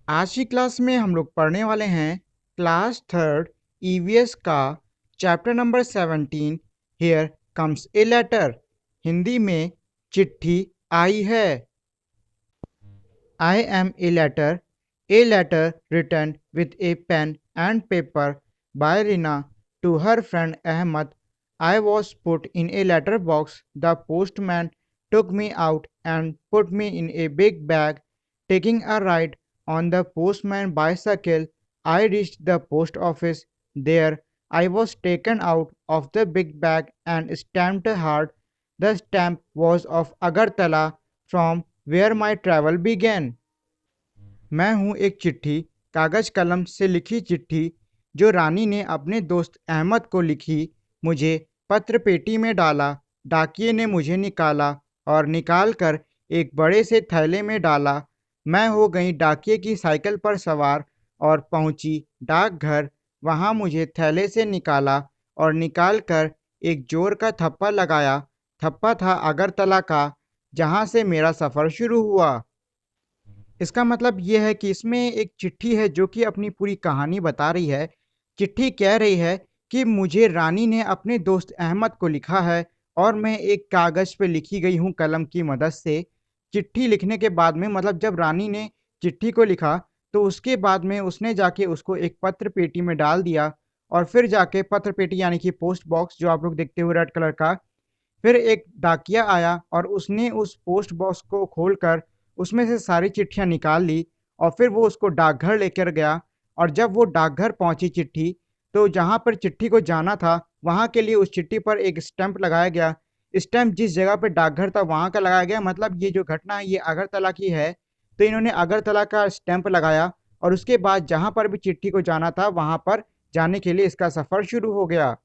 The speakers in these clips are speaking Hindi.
आज की क्लास में हम लोग पढ़ने वाले हैं क्लास थर्ड ईवीएस का chapter number 17 here comes a letter. Hindi में चिट्ठी आई है। I am a letter written with a pen and paper by Rina to her friend Ahmad. I was put in a letter box. The postman took me out and put me in a big bag. Taking a ride on the postman bicycle, I reached the post office. There, I was taken out of the big bag and stamped hard. The stamp was of Agartala, from where my travel began. मैं हूँ एक चिट्ठी, कागज कलम से लिखी चिट्ठी जो रानी ने अपने दोस्त अहमद को लिखी। मुझे पत्र पेटी में डाला। डाकिये ने मुझे निकाला और निकाल कर एक बड़े से थैले में डाला। मैं हो गई डाकिये की साइकिल पर सवार और पहुंची डाकघर। वहां मुझे थैले से निकाला और निकाल कर एक जोर का थप्पा लगाया। थप्पा था अगरतला का, जहां से मेरा सफ़र शुरू हुआ। इसका मतलब ये है कि इसमें एक चिट्ठी है जो कि अपनी पूरी कहानी बता रही है। चिट्ठी कह रही है कि मुझे रानी ने अपने दोस्त अहमद को लिखा है और मैं एक कागज़ पे लिखी गई हूँ कलम की मदद से। चिट्ठी लिखने के बाद में मतलब जब रानी ने चिट्ठी को लिखा तो उसके बाद में उसने जाके उसको एक पत्र पेटी में डाल दिया और फिर जाके पत्र पेटी यानी कि पोस्ट बॉक्स जो आप लोग देखते हुए रेड कलर का, फिर एक डाकिया आया और उसने उस पोस्ट बॉक्स को खोलकर उसमें से सारी चिट्ठियां निकाल ली और फिर वो उसको डाकघर लेकर गया। और जब वो डाकघर पहुंची चिट्ठी, तो जहां पर चिट्ठी को जाना था वहां के लिए उस चिट्ठी पर एक स्टैंप लगाया गया। स्टैंप जिस जगह पर डाकघर था वहां का लगाया गया। मतलब ये जो घटना है ये अगरतला की है, तो इन्होंने अगरतला का स्टैंप लगाया और उसके बाद जहां पर भी चिट्ठी को जाना था वहां पर जाने के लिए इसका सफर शुरू हो गया।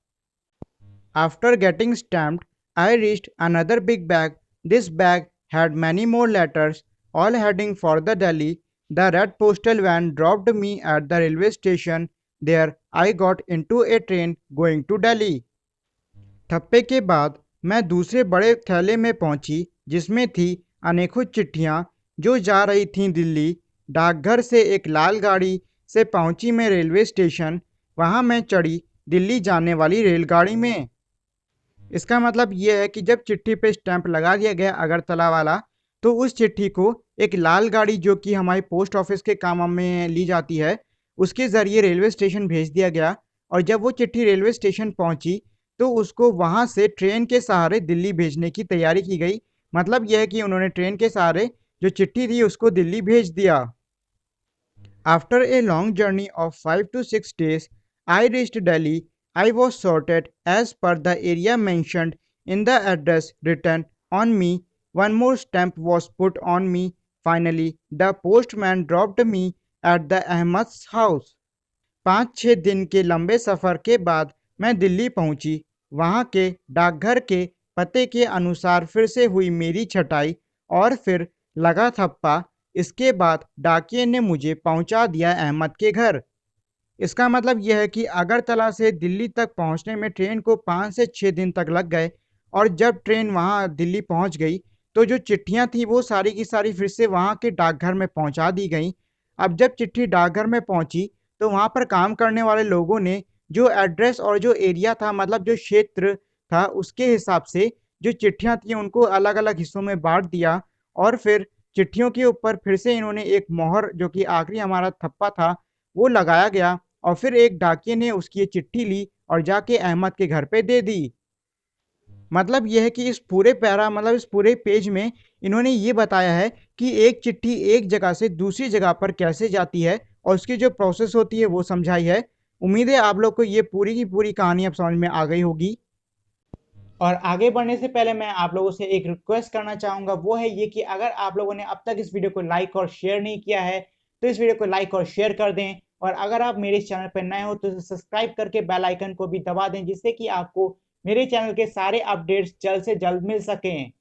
After getting stamped, I reached another big bag. This bag had many more letters, all heading for the Delhi. The red postal van dropped me at the railway station. There, I got into a train going to Delhi. ठप्पे के बाद मैं दूसरे बड़े थैले में पहुंची जिसमें थी अनेकों चिट्ठियां जो जा रही थीं दिल्ली। डाकघर से एक लाल गाड़ी से पहुंची मैं रेलवे स्टेशन। वहां मैं चढ़ी दिल्ली जाने वाली रेलगाड़ी में। इसका मतलब ये है कि जब चिट्ठी पे स्टैंप लगा दिया गया अगरतला वाला, तो उस चिट्ठी को एक लाल गाड़ी जो कि हमारी पोस्ट ऑफिस के काम में ली जाती है उसके ज़रिए रेलवे स्टेशन भेज दिया गया। और जब वो चिट्ठी रेलवे स्टेशन पहुंची तो उसको वहां से ट्रेन के सहारे दिल्ली भेजने की तैयारी की गई। मतलब यह है कि उन्होंने ट्रेन के सहारे जो चिट्ठी थी उसको दिल्ली भेज दिया। After a long journey of 5 to 6 days, I reached Delhi. I was sorted as per the area mentioned in the address written on me. One more stamp was put on me. Finally, the postman dropped me at the Ahmad's house. 5-6 दिन के लंबे सफ़र के बाद मैं दिल्ली पहुंची। वहां के डाकघर के पते के अनुसार फिर से हुई मेरी छटाई और फिर लगा थप्पा। इसके बाद डाकिये ने मुझे पहुंचा दिया अहमद के घर। इसका मतलब यह है कि अगरतला से दिल्ली तक पहुंचने में ट्रेन को 5 से 6 दिन तक लग गए। और जब ट्रेन वहां दिल्ली पहुंच गई तो जो चिट्ठियां थी वो सारी की सारी फिर से वहां के डाकघर में पहुंचा दी गई। अब जब चिट्ठी डाकघर में पहुंची तो वहां पर काम करने वाले लोगों ने जो एड्रेस और जो एरिया था मतलब जो क्षेत्र था उसके हिसाब से जो चिट्ठियां थी उनको अलग अलग हिस्सों में बांट दिया। और फिर चिट्ठियों के ऊपर फिर से इन्होंने एक मोहर जो कि आखिरी हमारा थप्पा था वो लगाया गया। और फिर एक डाकिये ने उसकी ये चिट्ठी ली और जाके अहमद के घर पे दे दी। मतलब यह है कि इस पूरे पैरा मतलब इस पूरे पेज में इन्होंने ये बताया है कि एक चिट्ठी एक जगह से दूसरी जगह पर कैसे जाती है और उसकी जो प्रोसेस होती है वो समझाई है। उम्मीद है आप लोग को ये पूरी की पूरी कहानी अब समझ में आ गई होगी। और आगे बढ़ने से पहले मैं आप लोगों से एक रिक्वेस्ट करना चाहूंगा, वो है ये कि अगर आप लोगों ने अब तक इस वीडियो को लाइक और शेयर नहीं किया है तो इस वीडियो को लाइक और शेयर कर दें। और अगर आप मेरे चैनल पर नए हो तो इसे सब्सक्राइब करके बेल आइकन को भी दबा दें जिससे कि आपको मेरे चैनल के सारे अपडेट्स जल्द से जल्द मिल सकें।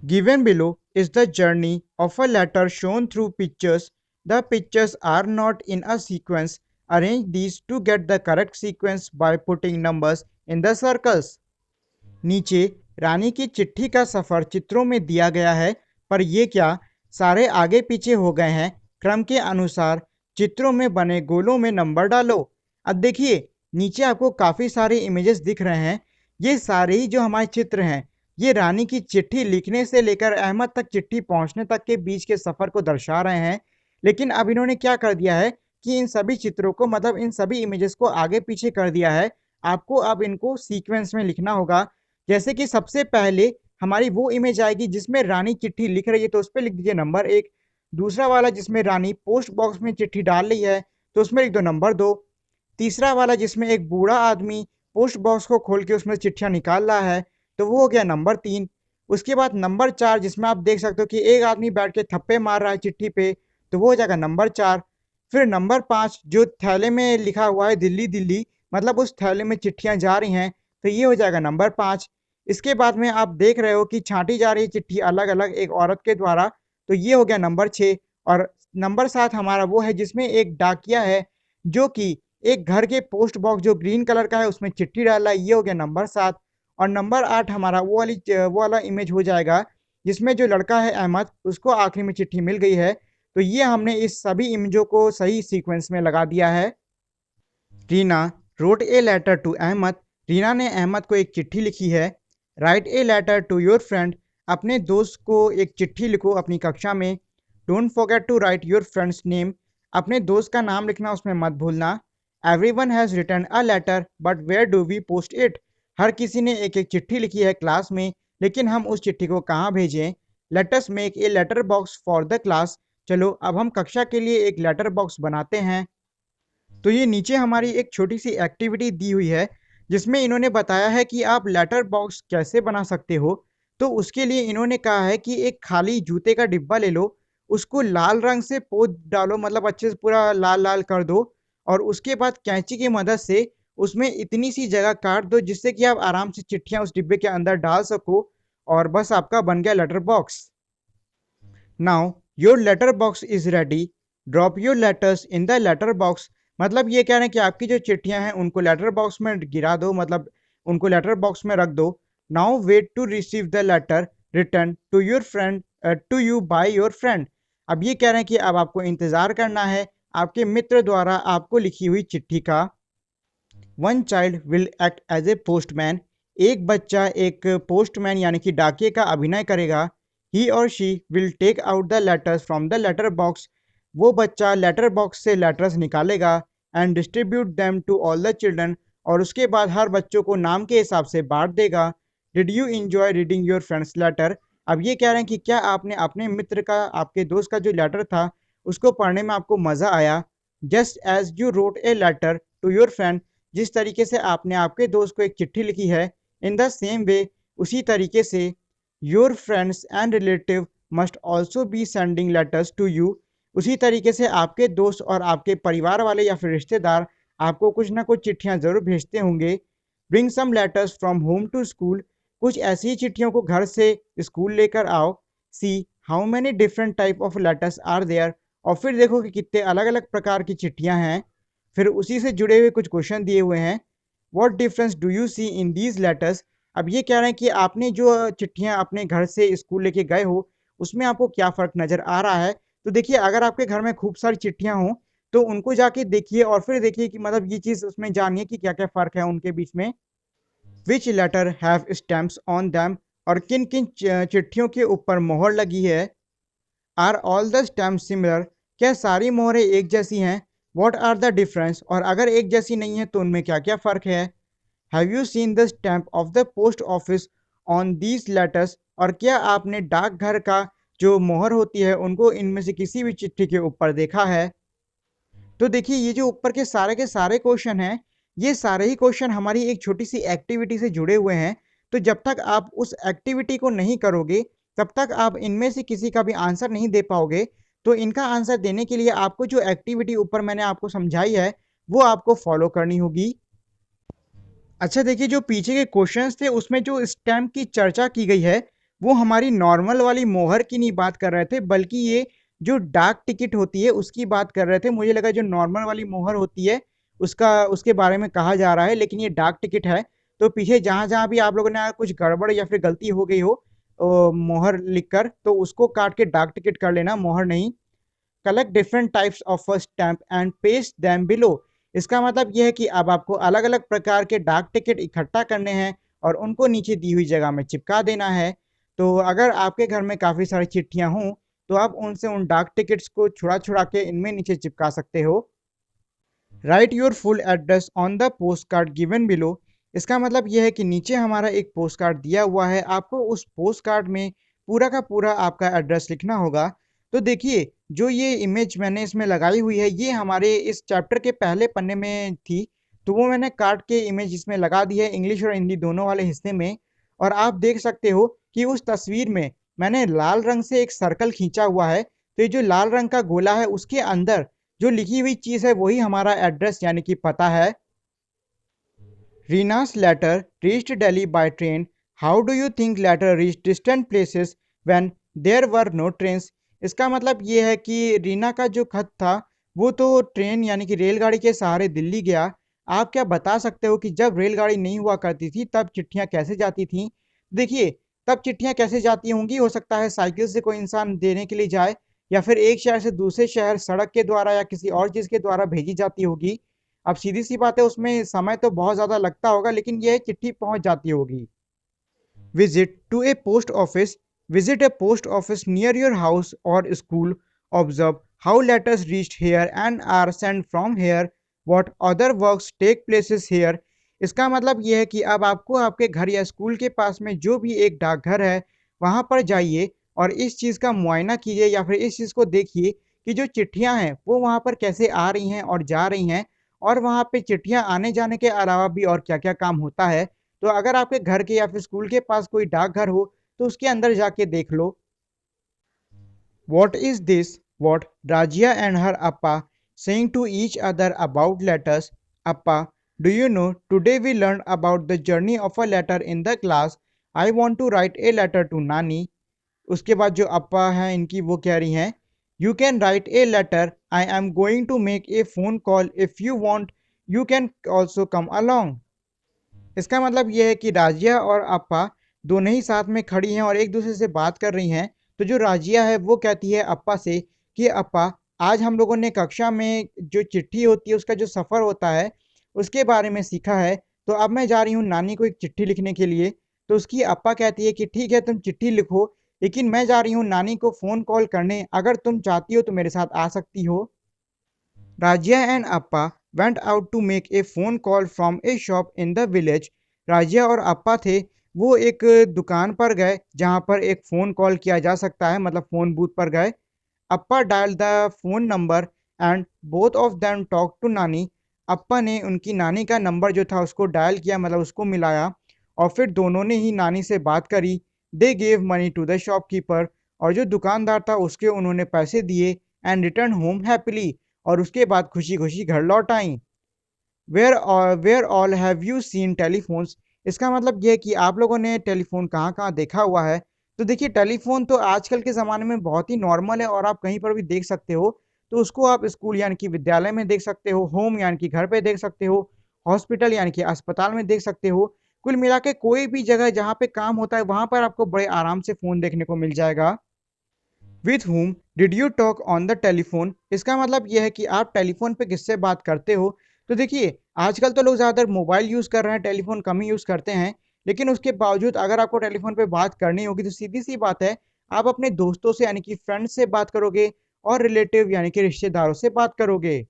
Given below is the journey of a letter shown through pictures. The pictures are not in a sequence. Arrange these to get the correct sequence by putting numbers in the circles. नीचे रानी की चिट्ठी का सफ़र चित्रों में दिया गया है, पर ये क्या सारे आगे पीछे हो गए हैं? क्रम के अनुसार चित्रों में बने गोलों में नंबर डालो। अब देखिए नीचे आपको काफी सारे इमेजेस दिख रहे हैं। ये सारे ही जो हमारे चित्र हैं, ये रानी की चिट्ठी लिखने से लेकर अहमद तक चिट्ठी पहुंचने तक के बीच के सफर को दर्शा रहे हैं। लेकिन अब इन्होंने क्या कर दिया है कि इन सभी चित्रों को, मतलब इन सभी इमेजेस को आगे पीछे कर दिया है। आपको अब इनको सीक्वेंस में लिखना होगा। जैसे कि सबसे पहले हमारी वो इमेज आएगी जिसमें रानी चिट्ठी लिख रही है, तो उस पर लिख दीजिए नंबर 1। दूसरा वाला जिसमें रानी पोस्ट बॉक्स में चिट्ठी डाल रही है, तो उसमें लिख दो नंबर 2। तीसरा वाला जिसमें एक बूढ़ा आदमी पोस्ट बॉक्स को खोल के उसमें चिट्ठियां निकाल रहा है, तो वो हो गया नंबर 3। उसके बाद नंबर 4 जिसमें आप देख सकते हो कि एक आदमी बैठ के थप्पे मार रहा है चिट्ठी पे, तो वो हो जाएगा नंबर 4। फिर नंबर 5 जो थैले में लिखा हुआ है दिल्ली दिल्ली, मतलब उस थैले में चिट्ठियां जा रही हैं, तो ये हो जाएगा नंबर 5। इसके बाद में आप देख रहे हो कि छांटी जा रही है चिट्ठी अलग अलग एक औरत के द्वारा, तो ये हो गया नंबर 6। और नंबर 7 हमारा वो है जिसमें एक डाकिया है जो कि एक घर के पोस्ट बॉक्स जो ग्रीन कलर का है उसमें चिट्ठी डाला है, ये हो गया नंबर 7। और नंबर 8 हमारा वो वाला इमेज हो जाएगा जिसमें जो लड़का है अहमद, उसको आखिरी में चिट्ठी मिल गई है। तो ये हमने इस सभी इमेजों को सही सीक्वेंस में लगा दिया है। Reena wrote a letter to Ahmad. Reena ने अहमद को एक चिट्ठी लिखी है। Write a letter to your friend. अपने दोस्त को एक चिट्ठी लिखो अपनी कक्षा में। Don't forget to write your friend's name. अपने दोस्त का नाम लिखना उसमें मत भूलना। Everyone has written a letter but where do we post it. हर किसी ने एक एक चिट्ठी लिखी है क्लास में, लेकिन हम उस चिट्ठी को कहाँ भेजें। Let us make a letter box for the class. चलो अब हम कक्षा के लिए एक लेटर बॉक्स बनाते हैं। तो ये नीचे हमारी एक छोटी सी एक्टिविटी दी हुई है जिसमें इन्होंने बताया है कि आप लेटर बॉक्स कैसे बना सकते हो। तो उसके लिए इन्होंने कहा है कि एक खाली जूते का डिब्बा ले लो, उसको लाल रंग से पोत डालो, मतलब अच्छे से पूरा लाल लाल कर दो। और उसके बाद कैंची की मदद से उसमें इतनी सी जगह काट दो जिससे कि आप आराम से चिट्ठियां उस डिब्बे के अंदर डाल सको। और बस आपका बन गया letter box. Now your letter box is ready. Drop your letters in the letter box. मतलब ये कह रहे हैं कि आपकी जो चिट्ठियां हैं उनको लेटर बॉक्स में गिरा दो, मतलब उनको लेटर बॉक्स में रख दो। Now wait to receive the letter return to your friend to you by your friend. अब ये कह रहे हैं कि अब आपको इंतजार करना है आपके मित्र द्वारा आपको लिखी हुई चिट्ठी का। One child will act as a postman. एक बच्चा एक पोस्टमैन यानी कि डाकिये का अभिनय करेगा। ही और she will take out the letters from the letter box. वो बच्चा लेटर बॉक्स से लेटर्स निकालेगा and distribute them to all the children. और उसके बाद हर बच्चों को नाम के हिसाब से बांट देगा। Did you enjoy reading your friend's letter. अब ये कह रहे हैं कि क्या आपने अपने मित्र का, आपके दोस्त का जो लेटर था उसको पढ़ने में आपको मज़ा आया। Just as you wrote a letter to your friend. जिस तरीके से आपने आपके दोस्त को एक चिट्ठी लिखी है, इन द सेम वे, उसी तरीके से your friends and relative must also be sending letters to you. उसी तरीके से आपके दोस्त और आपके परिवार वाले या फिर रिश्तेदार आपको कुछ ना कुछ चिट्ठियां जरूर भेजते होंगे। Bring some letters from home to school. कुछ ऐसी चिट्ठियों को घर से स्कूल लेकर आओ। See how many different type of letters are there. और फिर देखो कि कितने अलग अलग प्रकार की चिट्ठियां हैं। फिर उसी से जुड़े हुए कुछ क्वेश्चन दिए हुए हैं। What difference do you see in these letters. अब ये कह रहे हैं कि आपने जो चिट्ठियां अपने घर से स्कूल लेके गए हो उसमें आपको क्या फ़र्क नज़र आ रहा है। तो देखिए अगर आपके घर में खूब सारी चिट्ठियां हों तो उनको जाके देखिए और फिर देखिए कि मतलब ये चीज़ उसमें जानिए कि क्या क्या फ़र्क है उनके बीच में। Which letter have stamps on them. और किन किन चिट्ठियों के ऊपर मोहर लगी है। Are all the stamp similar. क्या सारी मोहरें एक जैसी हैं। What are the difference. और अगर एक जैसी नहीं है तो उनमें क्या क्या फ़र्क है। Have you seen the stamp of the post office on these letters. और क्या आपने डाकघर का जो मोहर होती है उनको इनमें से किसी भी चिट्ठी के ऊपर देखा है। तो देखिए ये जो ऊपर के सारे क्वेश्चन हैं, ये सारे ही क्वेश्चन हमारी एक छोटी सी एक्टिविटी से जुड़े हुए हैं। तो जब तक आप उस एक्टिविटी को नहीं करोगे तब तक आप इनमें से किसी का भी आंसर नहीं दे पाओगे। तो इनका आंसर देने के लिए आपको जो एक्टिविटी ऊपर मैंने आपको समझाई है वो आपको फॉलो करनी होगी। अच्छा देखिए जो पीछे के क्वेश्चंस थे उसमें जो स्टैम्प की चर्चा की गई है वो हमारी नॉर्मल वाली मोहर की नहीं बात कर रहे थे, बल्कि ये जो डाक टिकट होती है उसकी बात कर रहे थे। मुझे लगा जो नॉर्मल वाली मोहर होती है उसका उसके बारे में कहा जा रहा है, लेकिन ये डाक टिकट है। तो पीछे जहाँ जहाँ भी आप लोगों ने कुछ गड़बड़ या फिर गलती हो गई हो मोहर लिखकर, तो उसको काट के डाक टिकट कर लेना, मोहर नहीं। Collect different types of a stamp and paste them below. इसका मतलब यह है कि अब आपको अलग अलग प्रकार के डाक टिकट इकट्ठा करने हैं और उनको नीचे दी हुई जगह में चिपका देना है। तो अगर आपके घर में काफ़ी सारी चिट्ठियां हों तो आप उनसे उन डाक टिकट्स को छुड़ा छुड़ा के इनमें नीचे चिपका सकते हो। Right your full address on the post card given below. इसका मतलब यह है कि नीचे हमारा एक पोस्ट कार्ड दिया हुआ है, आपको उस पोस्ट कार्ड में पूरा का पूरा आपका एड्रेस लिखना होगा। तो देखिए, जो ये इमेज मैंने इसमें लगाई हुई है ये हमारे इस चैप्टर के पहले पन्ने में थी, तो वो मैंने काट के इमेज इसमें लगा दी है इंग्लिश और हिंदी दोनों वाले हिस्से में। और आप देख सकते हो कि उस तस्वीर में मैंने लाल रंग से एक सर्कल खींचा हुआ है, तो ये जो लाल रंग का गोला है उसके अंदर जो लिखी हुई चीज है वही हमारा एड्रेस यानी कि पता है। रीना's letter reached Delhi by train. How do you think letter reached distant places when there were no trains? इसका मतलब ये है कि रीना का जो खत था वो तो ट्रेन यानी कि रेलगाड़ी के सहारे दिल्ली गया। आप क्या बता सकते हो कि जब रेलगाड़ी नहीं हुआ करती थी तब चिट्ठियां कैसे जाती थीं? देखिए, तब चिट्ठियां कैसे जाती होंगी, हो सकता है साइकिल से कोई इंसान देने के लिए जाए या फिर एक शहर से दूसरे शहर सड़क के द्वारा या किसी और चीज के द्वारा भेजी जाती होगी। अब सीधी सी बात है उसमें समय तो बहुत ज़्यादा लगता होगा लेकिन यह चिट्ठी पहुंच जाती होगी। Visit to a post office. Visit a post office near your house और school. Observe how letters reached here and are send from here. What other works take places here. इसका मतलब यह है कि अब आपको आपके घर या स्कूल के पास में जो भी एक डाकघर है वहां पर जाइए और इस चीज़ का मुआयना कीजिए या फिर इस चीज़ को देखिए कि जो चिट्ठियां हैं वो वहां पर कैसे आ रही हैं और जा रही हैं, और वहाँ पे चिट्ठियाँ आने जाने के अलावा भी और क्या-क्या काम होता है। तो अगर आपके घर के या फिर स्कूल के पास कोई डाकघर हो तो उसके अंदर जाके देख लो। What is this? What Rajya and her Appa saying to each other about letters? Appa, do you know today we learned about the journey of a letter in the class. I want to write a letter to Nani. उसके बाद जो अप्पा हैं इनकी वो कह रही हैं, you can write a letter, I am going to make a phone call, if you want you can also come along. इसका मतलब यह है कि राजिया और अप्पा दोनों ही साथ में खड़ी हैं और एक दूसरे से बात कर रही हैं। तो जो राजिया है वो कहती है अप्पा से कि अप्पा, आज हम लोगों ने कक्षा में जो चिट्ठी होती है उसका जो सफ़र होता है उसके बारे में सीखा है, तो अब मैं जा रही हूँ नानी को एक चिट्ठी लिखने के लिए। तो उसकी अप्पा कहती है कि ठीक है तुम चिट्ठी लिखो, लेकिन मैं जा रही हूँ नानी को फ़ोन कॉल करने, अगर तुम चाहती हो तो मेरे साथ आ सकती हो। Rajya and Appa went out to make a phone call from a shop in the village. राजिया और अप्पा थे वो एक दुकान पर गए जहां पर एक फ़ोन कॉल किया जा सकता है, मतलब फ़ोन बूथ पर गए। Appa dial the phone number and both of them talk to Nani. Appa ने उनकी नानी का नंबर जो था उसको डायल किया, मतलब उसको मिलाया, और फिर दोनों ने ही नानी से बात करी। They gave money to the shopkeeper. और जो दुकानदार था उसके उन्होंने पैसे दिए एंड रिटर्न होम हैप्पीली। और उसके बाद खुशी खुशी घर लौट आई। Where all have you seen telephones. इसका मतलब यह है कि आप लोगों ने टेलीफोन कहाँ कहाँ देखा हुआ है। तो देखिए, टेलीफोन तो आजकल के ज़माने में बहुत ही नॉर्मल है और आप कहीं पर भी देख सकते हो। तो उसको आप स्कूल यानी कि विद्यालय में देख सकते हो, होम यानी कि घर पे देख सकते हो, हॉस्पिटल यानी कि अस्पताल में देख सकते हो। कुल मिला के कोई भी जगह जहाँ पे काम होता है वहाँ पर आपको बड़े आराम से फ़ोन देखने को मिल जाएगा। With whom did you talk on the telephone. इसका मतलब यह है कि आप टेलीफोन पे किससे बात करते हो। तो देखिए, आजकल तो लोग ज़्यादातर मोबाइल यूज़ कर रहे हैं, टेलीफोन कम ही यूज़ करते हैं। लेकिन उसके बावजूद अगर आपको टेलीफोन पे बात करनी होगी तो सीधी सी बात है, आप अपने दोस्तों से यानी कि फ्रेंड्स से बात करोगे और रिलेटिव यानी कि रिश्तेदारों से बात करोगे।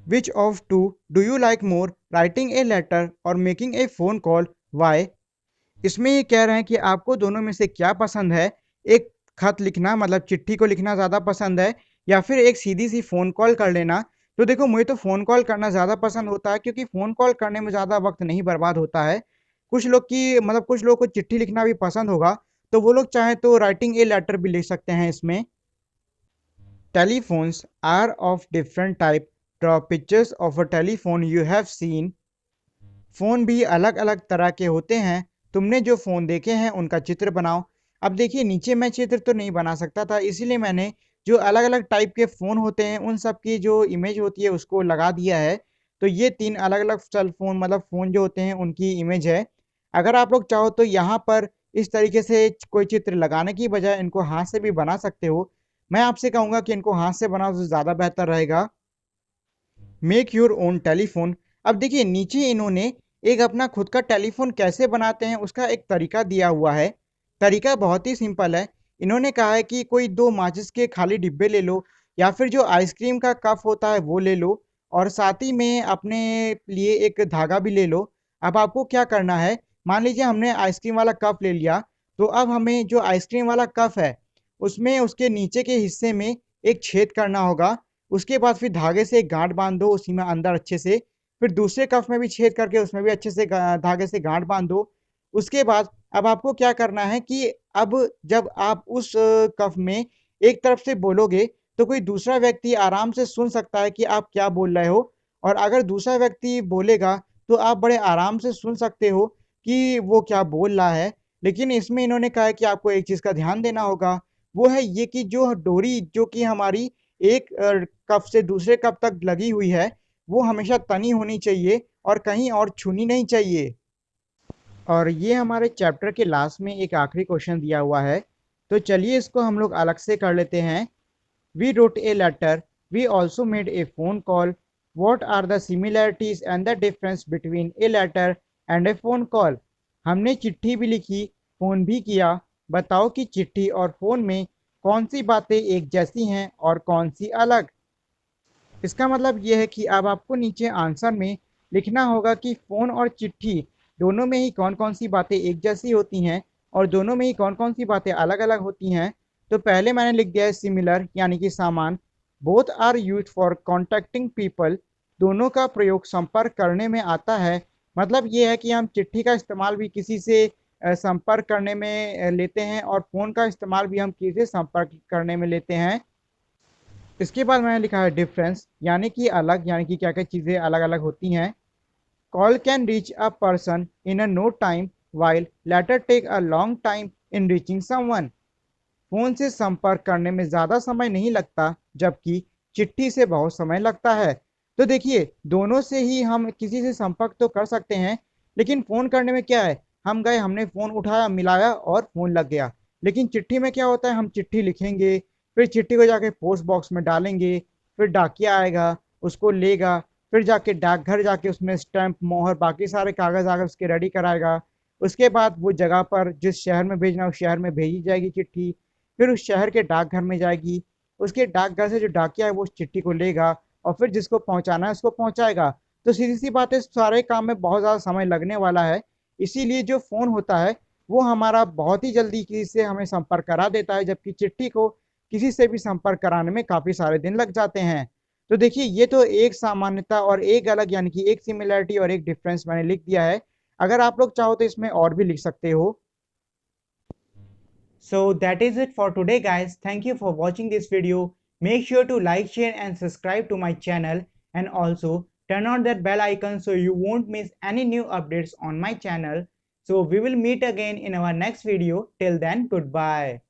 Which of two do you like more, writing a letter और making a phone call, why. इसमें ये कह रहे हैं कि आपको दोनों में से क्या पसंद है, एक खत लिखना मतलब चिट्ठी को लिखना ज़्यादा पसंद है या फिर एक सीधी सी फ़ोन कॉल कर लेना। तो देखो, मुझे तो फ़ोन कॉल करना ज़्यादा पसंद होता है क्योंकि फ़ोन कॉल करने में ज़्यादा वक्त नहीं बर्बाद होता है। कुछ लोग को चिट्ठी लिखना भी पसंद होगा, तो वो लोग चाहें तो राइटिंग ए लेटर भी लिख सकते हैं इसमें। Telephones are of different type, draw pictures of a telephone you have seen. Phone भी अलग अलग तरह के होते हैं, तुमने जो फ़ोन देखे हैं उनका चित्र बनाओ। अब देखिए, नीचे मैं चित्र तो नहीं बना सकता था, इसीलिए मैंने जो अलग अलग टाइप के फ़ोन होते हैं उन सब की जो इमेज होती है उसको लगा दिया है। तो ये तीन अलग अलग सेल फ़ोन मतलब फ़ोन जो होते हैं उनकी इमेज है। अगर आप लोग चाहो तो यहाँ पर इस तरीके से कोई चित्र लगाने की बजाय इनको हाथ से भी बना सकते हो। मैं आपसे कहूँगा कि इनको हाथ से बनाओ तो ज़्यादा बेहतर रहेगा। Make your own telephone. अब देखिए नीचे इन्होंने एक अपना खुद का टेलीफोन कैसे बनाते हैं उसका एक तरीका दिया हुआ है। तरीका बहुत ही सिंपल है। इन्होंने कहा है कि कोई दो माचिस के खाली डिब्बे ले लो या फिर जो आइसक्रीम का कप होता है वो ले लो और साथ ही में अपने लिए एक धागा भी ले लो। अब आपको क्या करना है, मान लीजिए हमने आइसक्रीम वाला कप ले लिया, तो अब हमें जो आइसक्रीम वाला कप है उसमें उसके नीचे के हिस्से में एक छेद करना होगा। उसके बाद फिर धागे से एक गांठ बांध दो उसी में अंदर अच्छे से। फिर दूसरे कफ में भी छेद करके उसमें भी अच्छे से धागे से गांठ बांध दो। उसके बाद अब आपको क्या करना है कि अब जब आप उस कफ में एक तरफ से बोलोगे तो कोई दूसरा व्यक्ति आराम से सुन सकता है कि आप क्या बोल रहे हो, और अगर दूसरा व्यक्ति बोलेगा तो आप बड़े आराम से सुन सकते हो कि वो क्या बोल रहा है। लेकिन इसमें इन्होंने कहा है कि आपको एक चीज़ का ध्यान देना होगा, वो है ये कि जो डोरी जो कि हमारी एक कप से दूसरे कप तक लगी हुई है वो हमेशा तनी होनी चाहिए और कहीं और छूनी नहीं चाहिए। और ये हमारे चैप्टर के लास्ट में एक आखिरी क्वेश्चन दिया हुआ है, तो चलिए इसको हम लोग अलग से कर लेते हैं। We wrote a letter, we also made a phone call, what are the similarities and the difference between a letter and a phone call. हमने चिट्ठी भी लिखी, फोन भी किया, बताओ कि चिट्ठी और फोन में कौन सी बातें एक जैसी हैं और कौन सी अलग। इसका मतलब ये है कि अब आपको नीचे आंसर में लिखना होगा कि फ़ोन और चिट्ठी दोनों में ही कौन-कौन सी बातें एक जैसी होती हैं और दोनों में ही कौन-कौन सी बातें अलग-अलग होती हैं। तो पहले मैंने लिख दिया है सिमिलर यानी कि समान। Both are used for contacting people, दोनों का प्रयोग संपर्क करने में आता है। मतलब ये है कि हम चिट्ठी का इस्तेमाल भी किसी से संपर्क करने में लेते हैं और फ़ोन का इस्तेमाल भी हम किसी से संपर्क करने में लेते हैं। इसके बाद मैंने लिखा है डिफरेंस यानी कि अलग, यानी कि क्या क्या चीज़ें अलग अलग होती हैं। Call can reach a person in a no time while letter take a long time in reaching someone. Phone से संपर्क करने में ज़्यादा समय नहीं लगता जबकि चिट्ठी से बहुत समय लगता है। तो देखिए दोनों से ही हम किसी से संपर्क तो कर सकते हैं, लेकिन फ़ोन करने में क्या है, हम गए हमने फ़ोन उठाया मिलाया और फ़ोन लग गया। लेकिन चिट्ठी में क्या होता है, हम चिट्ठी लिखेंगे, फिर चिट्ठी को जाके पोस्ट बॉक्स में डालेंगे, फिर डाकिया आएगा उसको लेगा, फिर जाके डाकघर जाके उसमें स्टैंप मोहर बाकी सारे कागज़ आगे उसके रेडी कराएगा। उसके बाद वो जगह पर जिस शहर में भेजना है उस शहर में भेजी जाएगी चिट्ठी, फिर उस शहर के डाकघर में जाएगी। उसके डाकघर से जो डाकिया है वो उस चिट्ठी को लेगा और फिर जिसको पहुंचाना है उसको पहुंचाएगा। तो सीधी सी बात है, सारे काम में बहुत ज़्यादा समय लगने वाला है। इसीलिए जो फ़ोन होता है वो हमारा बहुत ही जल्दी किसी से हमें संपर्क करा देता है, जबकि चिट्ठी को किसी से भी संपर्क कराने में काफ़ी सारे दिन लग जाते हैं। तो देखिए ये तो एक सामान्यता और एक अलग यानी कि एक सिमिलरिटी और एक डिफरेंस मैंने लिख दिया है। अगर आप लोग चाहो तो इसमें और भी लिख सकते हो। So that is it for today guys. Thank you for watching this video. Make sure to like, share and subscribe to my channel, and also turn on that bell icon so you won't miss any new updates on my channel. So we will meet again in our next video. Till then, goodbye.